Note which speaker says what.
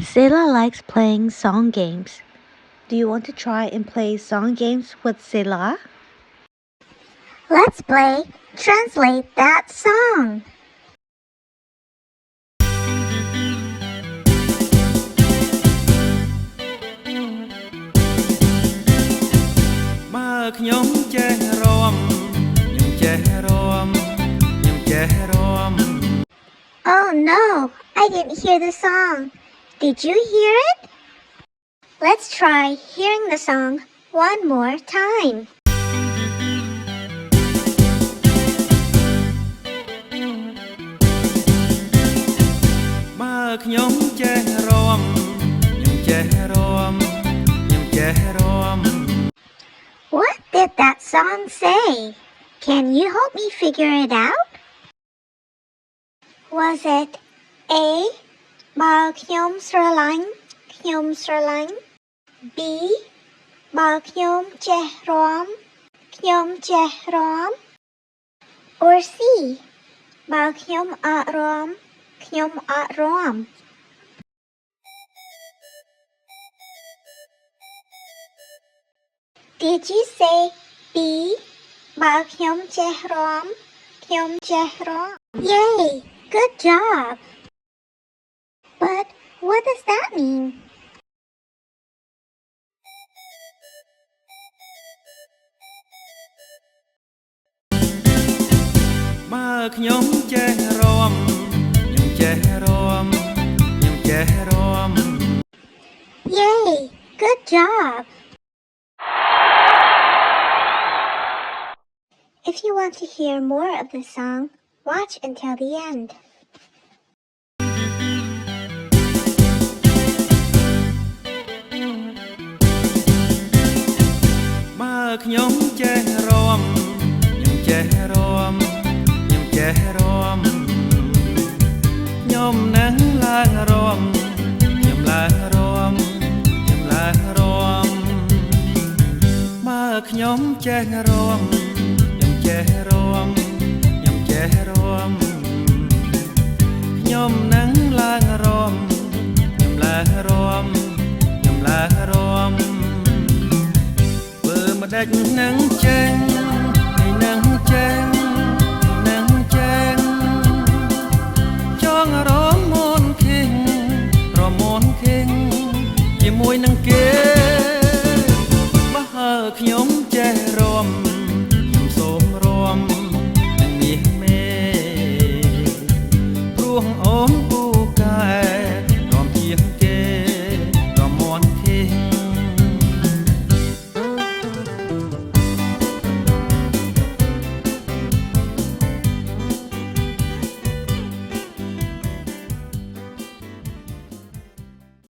Speaker 1: Selah likes playing song games. Do you want to try and play song games with Selah?
Speaker 2: Let's play Translate That Song. Oh no, I didn't hear the song. Did you hear it? Let's try hearing the song one more time. What did that song say? Can you help me figure it out? Was it A បើខ្ញុំស្រឡាញ់ B បើខ្ញុំចេះរាំ or C បើខ្ញុំអត់រាំ Did you say B បើខ្ញុំចេះរាំ Yay! Good job! But what does that mean? Yay! Good job! If you want to hear more of the song, watch until the end.